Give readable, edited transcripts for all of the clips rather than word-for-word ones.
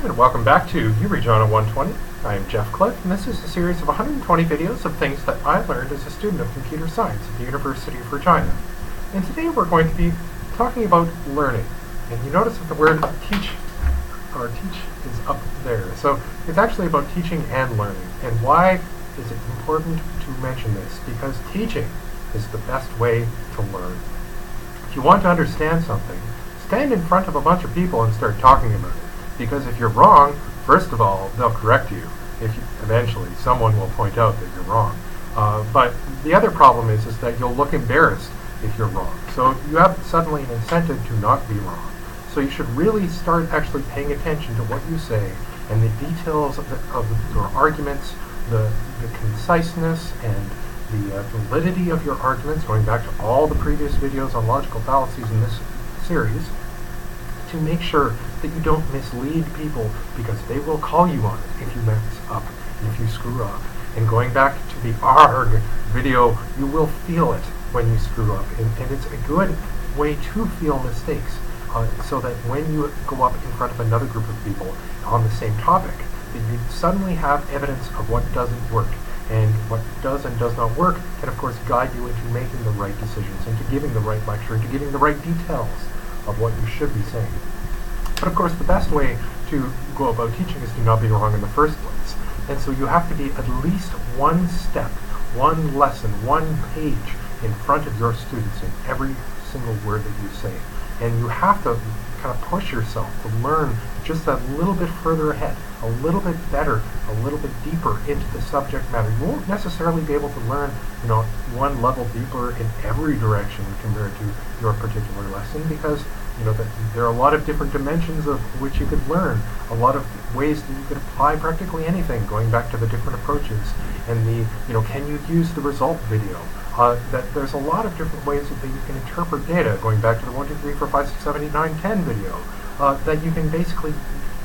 And welcome back to You Reach On at 120. I am Jeff Cliff, and this is a series of 120 videos of things that I learned as a student of computer science at the University of Regina. And today we're going to be talking about learning. And you notice that the word teach is up there. So it's actually about teaching and learning. And why is it important to mention this? Because teaching is the best way to learn. If you want to understand something, stand in front of a bunch of people and start talking about it. Because if you're wrong, first of all, they'll correct you. Eventually, someone will point out that you're wrong. But the other problem is that you'll look embarrassed if you're wrong. So you have suddenly an incentive to not be wrong. So you should really start actually paying attention to what you say and the details of your arguments, the conciseness and the validity of your arguments, going back to all the previous videos on logical fallacies in this series, to make sure that you don't mislead people, because they will call you on it if you mess up and if you screw up. And going back to the ARG video, you will feel it when you screw up. And it's a good way to feel mistakes, so that when you go up in front of another group of people on the same topic, that you suddenly have evidence of what doesn't work. And what does and does not work can, of course, guide you into making the right decisions, into giving the right lecture, into giving the right details of what you should be saying. But of course, the best way to go about teaching is to not be wrong in the first place. And so you have to be at least one step, one lesson, one page in front of your students in every single word that you say. And you have to kind of push yourself to learn just that little bit further ahead, a little bit better, a little bit deeper into the subject matter. You won't necessarily be able to learn, one level deeper in every direction compared to your particular lesson, because that there are a lot of different dimensions of which you could learn, a lot of ways that you could apply practically anything, going back to the different approaches and the, can you use the result video? That there's a lot of different ways that you can interpret data, going back to the 1, 2, 3, 4, 5, 6, 7, 8, 9, 10 video, that you can basically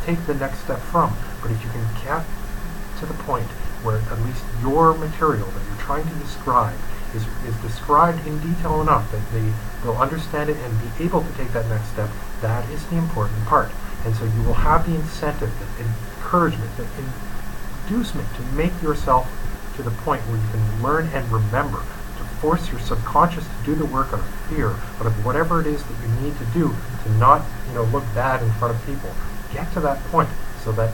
take the next step from. But if you can get to the point where at least your material that you're trying to describe is described in detail enough that they'll understand it and be able to take that next step, that is the important part. And so you will have the incentive, the encouragement, the inducement to make yourself to the point where you can learn and remember, to force your subconscious to do the work out of fear, out of whatever it is that you need to do to not look bad in front of people. Get to that point so that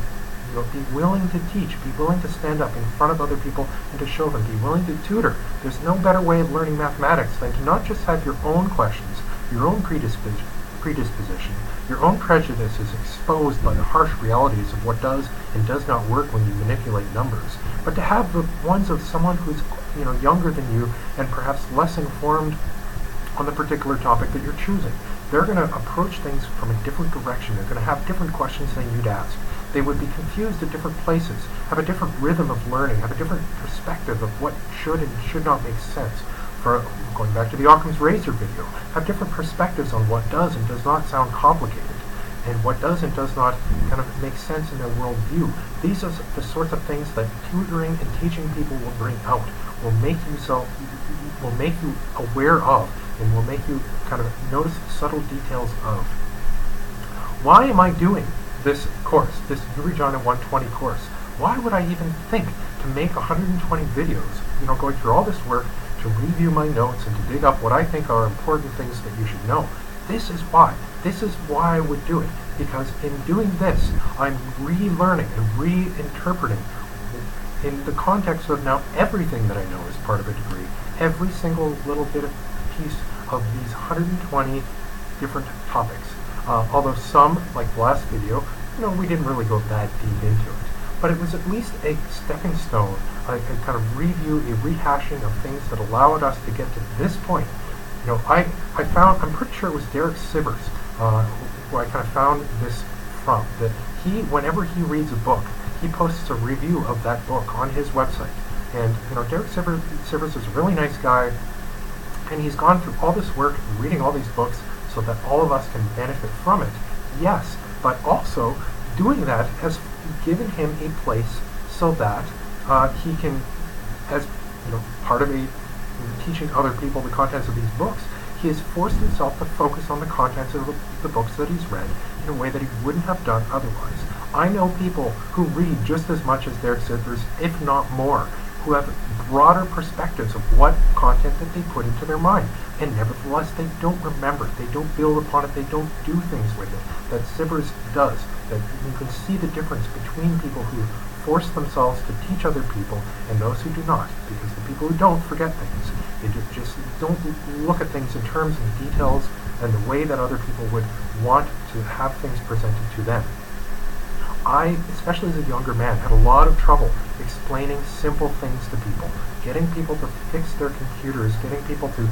be willing to teach, be willing to stand up in front of other people and to show them, be willing to tutor. There's no better way of learning mathematics than to not just have your own questions, your own predisposition, your own prejudices exposed by the harsh realities of what does and does not work when you manipulate numbers, but to have the ones of someone who's younger than you and perhaps less informed on the particular topic that you're choosing. They're going to approach things from a different direction. They're going to have different questions than you'd ask. They would be confused at different places, have a different rhythm of learning, have a different perspective of what should and should not make sense. For going back to the Occam's razor video, have different perspectives on what does and does not sound complicated, and what does and does not kind of make sense in their worldview. These are the sorts of things that tutoring and teaching people will bring out, will make you aware of, and will make you kind of notice the subtle details of. Why am I doing this course, this You Reach On at 120 course? Why would I even think to make 120 videos, going through all this work to review my notes and to dig up what I think are important things that you should know? This is why. This is why I would do it. Because in doing this, I'm relearning and reinterpreting in the context of now everything that I know is part of a degree. Every single little bit of piece of these 120 different topics. Although some, like the last video, we didn't really go that deep into it. But it was at least a stepping stone, a kind of review, a rehashing of things that allowed us to get to this point. I'm pretty sure it was Derek Sivers, who I kind of found this from, that whenever he reads a book, he posts a review of that book on his website. And, Derek Sivers is a really nice guy, and he's gone through all this work, reading all these books, so that all of us can benefit from it. Yes, but also doing that has given him a place so that he can, as part of teaching other people the contents of these books, he has forced himself to focus on the contents of the books that he's read in a way that he wouldn't have done otherwise. I know people who read just as much as their sitters, if not more, who have broader perspectives of what content that they put into their mind. And nevertheless, they don't remember it. They don't build upon it. They don't do things with it. That Sibbers does. That you can see the difference between people who force themselves to teach other people and those who do not. Because the people who don't forget things. They just don't look at things in terms and details and the way that other people would want to have things presented to them. I, especially as a younger man, had a lot of trouble explaining simple things to people, getting people to fix their computers, getting people to,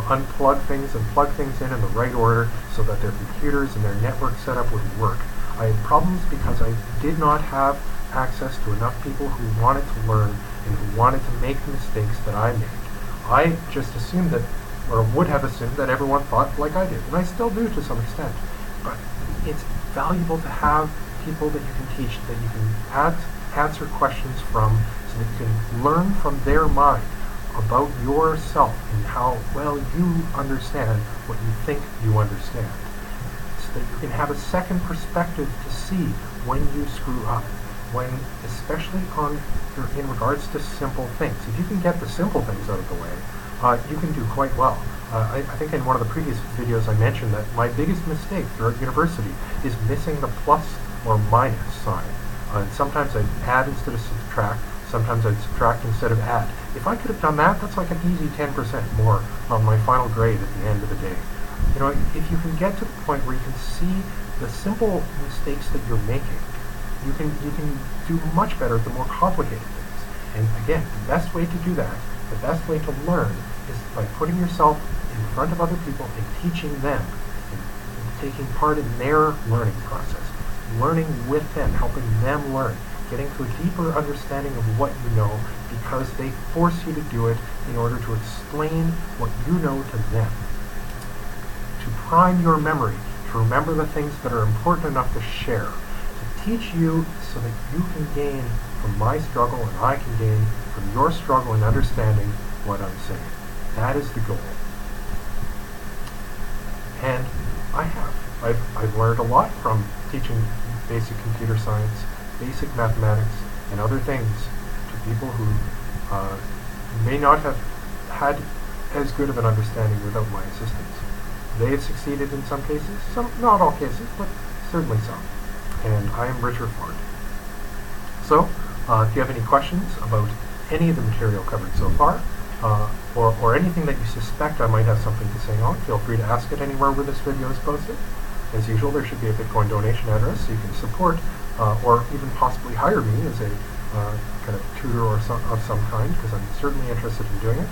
unplug things and plug things in the right order so that their computers and their network setup would work. I had problems because I did not have access to enough people who wanted to learn and who wanted to make the mistakes that I made. I just assumed that, or would have assumed that everyone thought like I did, and I still do to some extent. But it's valuable to have people that you can teach, that you can answer questions from, so that you can learn from their mind about yourself and how well you understand what you think you understand. So that you can have a second perspective to see when you screw up, especially in regards to simple things. If you can get the simple things out of the way, you can do quite well. I think in one of the previous videos I mentioned that my biggest mistake throughout university is missing the plus or minus sign. And sometimes I'd add instead of subtract, sometimes I'd subtract instead of add. If I could have done that, that's like an easy 10% more on my final grade at the end of the day. If you can get to the point where you can see the simple mistakes that you're making, you can do much better at the more complicated things. And again, the best way to do that, the best way to learn, is by putting yourself in front of other people and teaching them, and taking part in their learning process, learning with them, helping them learn, getting to a deeper understanding of what you know because they force you to do it in order to explain what you know to them. To prime your memory, to remember the things that are important enough to share, to teach you so that you can gain from my struggle and I can gain from your struggle in understanding what I'm saying. That is the goal. And I've learned a lot from teaching basic computer science, basic mathematics, and other things to people who may not have had as good of an understanding without my assistance. They have succeeded in some cases, not all cases, but certainly some. And I am Richard Ford. So, if you have any questions about any of the material covered so far, or anything that you suspect I might have something to say on, feel free to ask it anywhere where this video is posted. As usual, there should be a Bitcoin donation address so you can support or even possibly hire me as a kind of tutor of some kind, because I'm certainly interested in doing it,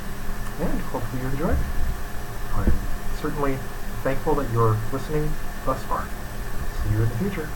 and hopefully you enjoy it. I'm certainly thankful that you're listening thus far. See you in the future.